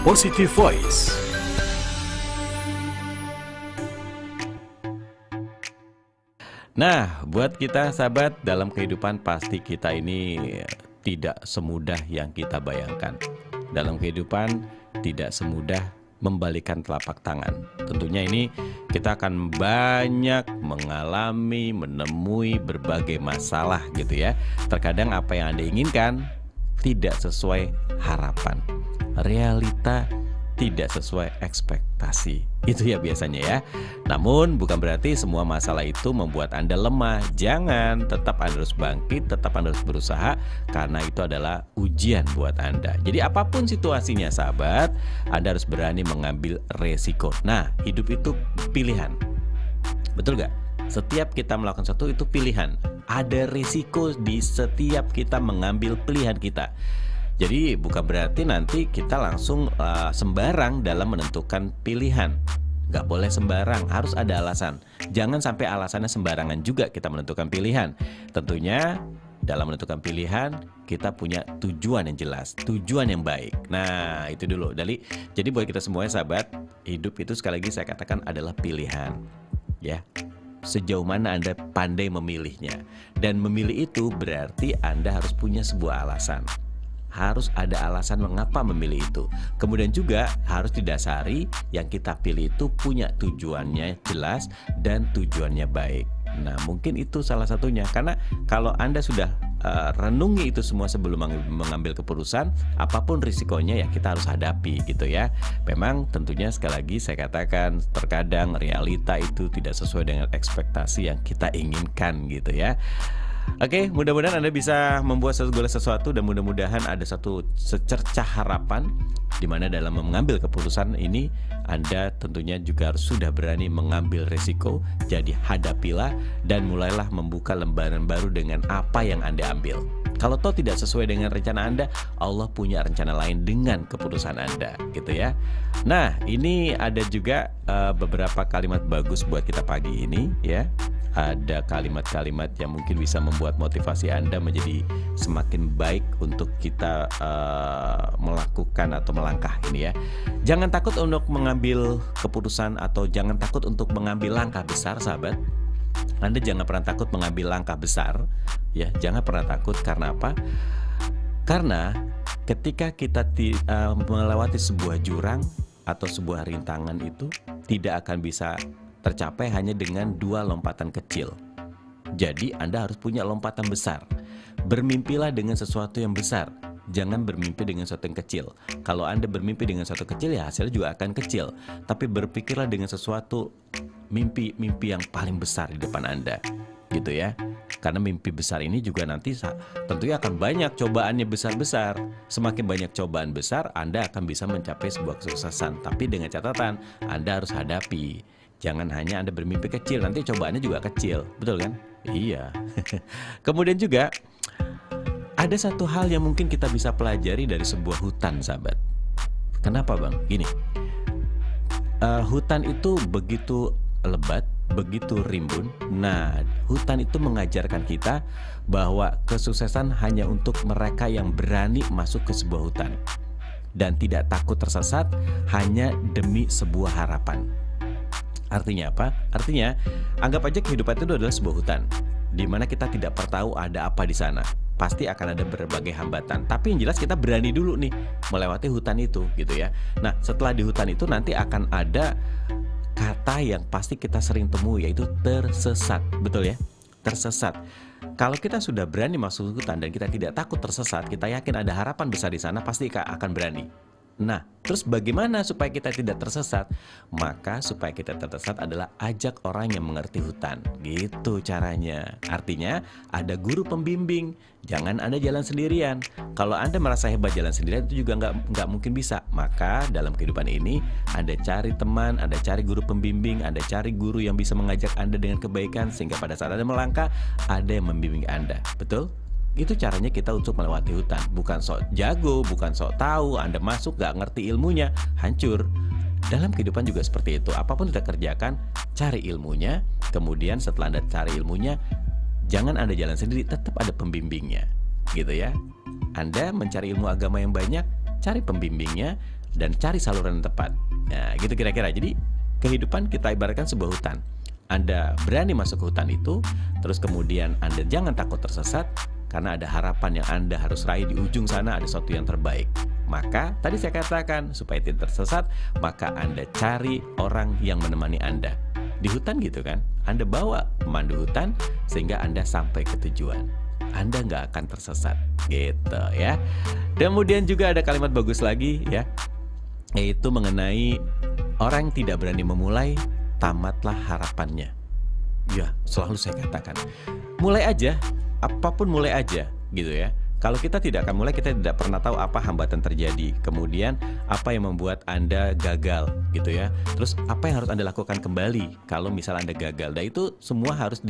Positive Voice. Nah, buat kita sahabat, dalam kehidupan pasti kita ini tidak semudah yang kita bayangkan. Dalam kehidupan tidak semudah membalikan telapak tangan. Tentunya ini kita akan banyak mengalami, menemui berbagai masalah gitu ya. Terkadang apa yang Anda inginkan tidak sesuai harapan. Realita tidak sesuai ekspektasi. Itu ya biasanya ya. Namun bukan berarti semua masalah itu membuat Anda lemah. Jangan, tetap Anda harus bangkit, tetap Anda harus berusaha, karena itu adalah ujian buat Anda. Jadi apapun situasinya sahabat, Anda harus berani mengambil resiko. Nah, hidup itu pilihan. Betul gak? Setiap kita melakukan sesuatu itu pilihan. Ada risiko di setiap kita mengambil pilihan kita. Jadi bukan berarti nanti kita langsung sembarang dalam menentukan pilihan. Gak boleh sembarang, harus ada alasan. Jangan sampai alasannya sembarangan juga kita menentukan pilihan. Tentunya dalam menentukan pilihan kita punya tujuan yang jelas, tujuan yang baik. Nah itu dulu. Jadi buat kita semuanya sahabat, hidup itu sekali lagi saya katakan adalah pilihan. Ya, sejauh mana Anda pandai memilihnya. Dan memilih itu berarti Anda harus punya sebuah alasan. Harus ada alasan mengapa memilih itu. Kemudian juga harus didasari yang kita pilih itu punya tujuannya jelas dan tujuannya baik. Nah mungkin itu salah satunya. Karena kalau Anda sudah renungi itu semua sebelum mengambil keputusan, apapun risikonya ya kita harus hadapi gitu ya. Memang tentunya sekali lagi saya katakan, terkadang realita itu tidak sesuai dengan ekspektasi yang kita inginkan gitu ya. Oke, mudah-mudahan Anda bisa membuat segala sesuatu dan mudah-mudahan ada satu secercah harapan di mana dalam mengambil keputusan ini Anda tentunya juga harus sudah berani mengambil resiko. Jadi hadapilah dan mulailah membuka lembaran baru dengan apa yang Anda ambil. Kalau toh tidak sesuai dengan rencana Anda, Allah punya rencana lain dengan keputusan Anda gitu ya. Nah, ini ada juga beberapa kalimat bagus buat kita pagi ini ya. Ada kalimat-kalimat yang mungkin bisa membuat motivasi Anda menjadi semakin baik untuk kita melakukan atau melangkah ini ya. Jangan takut untuk mengambil keputusan atau jangan takut untuk mengambil langkah besar sahabat. Anda jangan pernah takut mengambil langkah besar ya. Jangan pernah takut, karena apa? Karena ketika kita melewati sebuah jurang atau sebuah rintangan itu tidak akan bisa tercapai hanya dengan dua lompatan kecil. Jadi Anda harus punya lompatan besar. Bermimpilah dengan sesuatu yang besar. Jangan bermimpi dengan sesuatu yang kecil. Kalau Anda bermimpi dengan sesuatu kecil ya hasilnya juga akan kecil. Tapi berpikirlah dengan sesuatu mimpi yang paling besar di depan Anda. Gitu ya. Karena mimpi besar ini juga nanti tentunya akan banyak cobaannya besar-besar. Semakin banyak cobaan besar, Anda akan bisa mencapai sebuah kesuksesan. Tapi dengan catatan, Anda harus hadapi. Jangan hanya Anda bermimpi kecil, nanti cobaannya juga kecil. Betul kan? Iya. Kemudian juga ada satu hal yang mungkin kita bisa pelajari dari sebuah hutan sahabat. Kenapa bang? Gini, hutan itu begitu lebat, begitu rimbun. Nah, hutan itu mengajarkan kita bahwa kesuksesan hanya untuk mereka yang berani masuk ke sebuah hutan dan tidak takut tersesat hanya demi sebuah harapan. Artinya apa? Artinya anggap aja kehidupan itu adalah sebuah hutan di mana kita tidak pernah tahu ada apa di sana. Pasti akan ada berbagai hambatan. Tapi yang jelas kita berani dulu nih melewati hutan itu gitu ya. Nah setelah di hutan itu nanti akan ada kata yang pasti kita sering temui, yaitu tersesat. Betul ya? Tersesat. Kalau kita sudah berani masuk hutan dan kita tidak takut tersesat, kita yakin ada harapan besar di sana, pasti akan berani. Nah, terus bagaimana supaya kita tidak tersesat? Maka supaya kita tersesat adalah ajak orang yang mengerti hutan. Gitu caranya. Artinya ada guru pembimbing. Jangan Anda jalan sendirian. Kalau Anda merasa hebat jalan sendirian itu juga nggak mungkin bisa. Maka dalam kehidupan ini Anda cari teman, Anda cari guru pembimbing, Anda cari guru yang bisa mengajak Anda dengan kebaikan, sehingga pada saat Anda melangkah ada yang membimbing Anda. Betul? Itu caranya kita untuk melewati hutan. Bukan sok jago, bukan sok tahu. Anda masuk gak ngerti ilmunya, hancur. Dalam kehidupan juga seperti itu. Apapun kita kerjakan, cari ilmunya. Kemudian setelah Anda cari ilmunya, jangan Anda jalan sendiri, tetap ada pembimbingnya. Gitu ya. Anda mencari ilmu agama yang banyak, cari pembimbingnya. dan cari saluran yang tepat. Nah, gitu kira-kira. Jadi kehidupan kita ibaratkan sebuah hutan. Anda berani masuk ke hutan itu, terus kemudian Anda jangan takut tersesat, karena ada harapan yang Anda harus raih di ujung sana, ada sesuatu yang terbaik. Maka tadi saya katakan, supaya tidak tersesat, maka Anda cari orang yang menemani Anda. Di hutan gitu kan, Anda bawa pemandu hutan sehingga Anda sampai ke tujuan. Anda nggak akan tersesat, gitu ya. Kemudian juga ada kalimat bagus lagi ya, yaitu mengenai orang yang tidak berani memulai, tamatlah harapannya. Ya, selalu saya katakan, mulai aja, apapun mulai aja, gitu ya. Kalau kita tidak akan mulai, kita tidak pernah tahu apa hambatan terjadi. Kemudian apa yang membuat Anda gagal, gitu ya. Terus apa yang harus Anda lakukan kembali kalau misal Anda gagal. Dan itu semua harus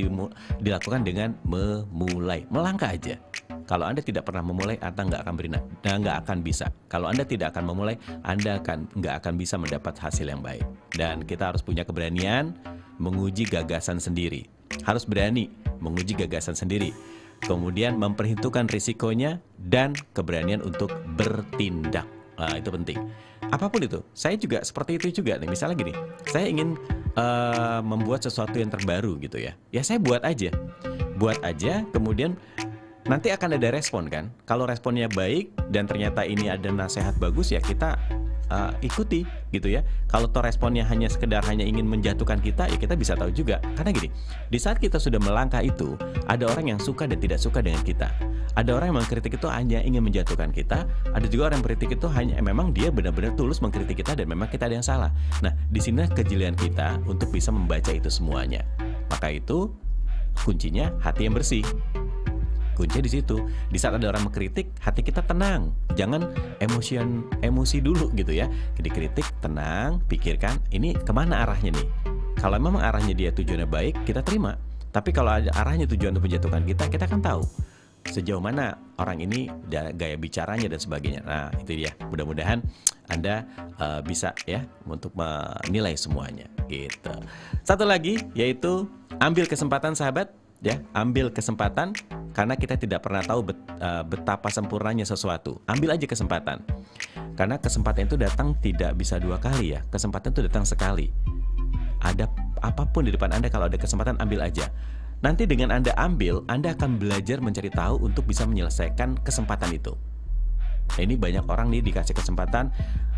dilakukan dengan memulai, melangkah aja. Kalau Anda tidak pernah memulai, Anda nggak akan bisa. Kalau Anda tidak akan memulai, Anda nggak akan bisa mendapat hasil yang baik. Dan kita harus punya keberanian menguji gagasan sendiri. Harus berani menguji gagasan sendiri. Kemudian memperhitungkan risikonya dan keberanian untuk bertindak. Nah, itu penting. Apapun itu, saya juga seperti itu juga nih. Misalnya gini, saya ingin membuat sesuatu yang terbaru gitu ya. Ya saya buat aja, kemudian nanti akan ada respon kan. Kalau responnya baik dan ternyata ini ada nasihat bagus, ya kita ikuti gitu ya. Kalau toh responnya hanya ingin menjatuhkan kita, ya kita bisa tahu juga. Karena gini, di saat kita sudah melangkah itu, ada orang yang suka dan tidak suka dengan kita. Ada orang yang mengkritik itu hanya ingin menjatuhkan kita. Ada juga orang yang mengkritik itu hanya memang dia benar-benar tulus mengkritik kita dan memang kita ada yang salah. Nah, di sini kejelian kita untuk bisa membaca itu semuanya. Maka itu kuncinya hati yang bersih. Kuncinya di situ. Di saat ada orang mengkritik, hati kita tenang. Jangan emosi dulu gitu ya. Dikritik, tenang, pikirkan ini kemana arahnya nih. Kalau memang arahnya dia tujuannya baik, kita terima. Tapi kalau ada arahnya tujuan untuk menjatuhkan kita kan tahu sejauh mana orang ini gaya bicaranya dan sebagainya. Nah, itu dia. Mudah-mudahan Anda bisa ya untuk menilai semuanya gitu. Satu lagi yaitu ambil kesempatan sahabat. Ya, ambil kesempatan karena kita tidak pernah tahu betapa sempurnanya sesuatu. Ambil aja kesempatan. Karena kesempatan itu datang tidak bisa dua kali ya. Kesempatan itu datang sekali. Ada apapun di depan Anda, kalau ada kesempatan ambil aja. Nanti dengan Anda ambil, Anda akan belajar mencari tahu untuk bisa menyelesaikan kesempatan itu. Nah, ini banyak orang nih dikasih kesempatan,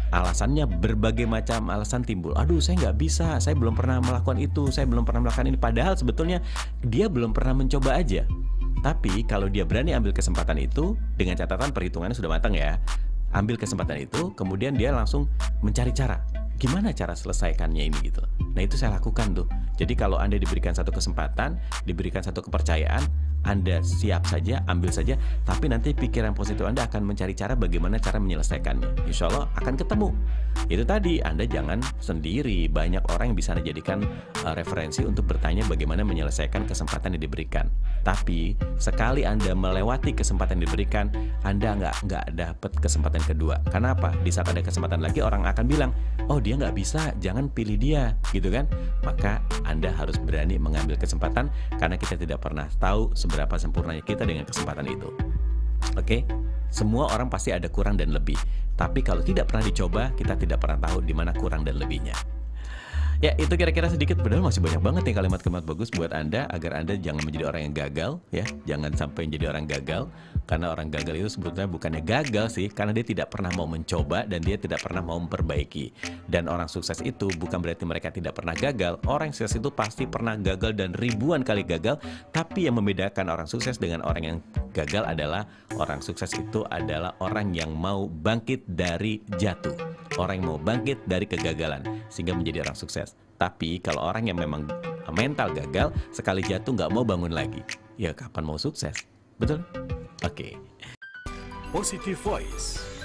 alasannya berbagai macam alasan timbul. Aduh, saya nggak bisa, saya belum pernah melakukan itu, saya belum pernah melakukan ini. Padahal sebetulnya dia belum pernah mencoba aja. Tapi kalau dia berani ambil kesempatan itu, dengan catatan perhitungannya sudah matang ya. Ambil kesempatan itu, kemudian dia langsung mencari cara. Gimana cara selesaikannya ini gitu. Nah, itu saya lakukan tuh. Jadi kalau Anda diberikan satu kesempatan, diberikan satu kepercayaan, Anda siap saja, ambil saja. Tapi nanti pikiran positif Anda akan mencari cara bagaimana cara menyelesaikannya. Insya Allah akan ketemu. Itu tadi, Anda jangan sendiri. Banyak orang yang bisa Anda jadikan referensi untuk bertanya bagaimana menyelesaikan kesempatan yang diberikan. Tapi sekali Anda melewati kesempatan yang diberikan, Anda nggak dapat kesempatan kedua. Karena apa? Di saat ada kesempatan lagi, orang akan bilang, oh dia nggak bisa, jangan pilih dia, gitu kan? Maka Anda harus berani mengambil kesempatan karena kita tidak pernah tahu seberapa sempurnanya kita dengan kesempatan itu. Oke? Semua orang pasti ada kurang dan lebih. Tapi kalau tidak pernah dicoba, kita tidak pernah tahu di mana kurang dan lebihnya. Ya, itu kira-kira sedikit. Padahal masih banyak banget nih kalimat-kalimat bagus buat Anda agar Anda jangan menjadi orang yang gagal ya. Jangan sampai menjadi orang gagal. Karena orang gagal itu sebetulnya bukannya gagal sih, karena dia tidak pernah mau mencoba dan dia tidak pernah mau memperbaiki. Dan orang sukses itu bukan berarti mereka tidak pernah gagal. Orang sukses itu pasti pernah gagal dan ribuan kali gagal. Tapi yang membedakan orang sukses dengan orang yang gagal adalah orang sukses itu adalah orang yang mau bangkit dari jatuh. Orang yang mau bangkit dari kegagalan sehingga menjadi orang sukses. Tapi kalau orang yang memang mental gagal, sekali jatuh nggak mau bangun lagi, ya kapan mau sukses? Betul? Oke. Positive Voice.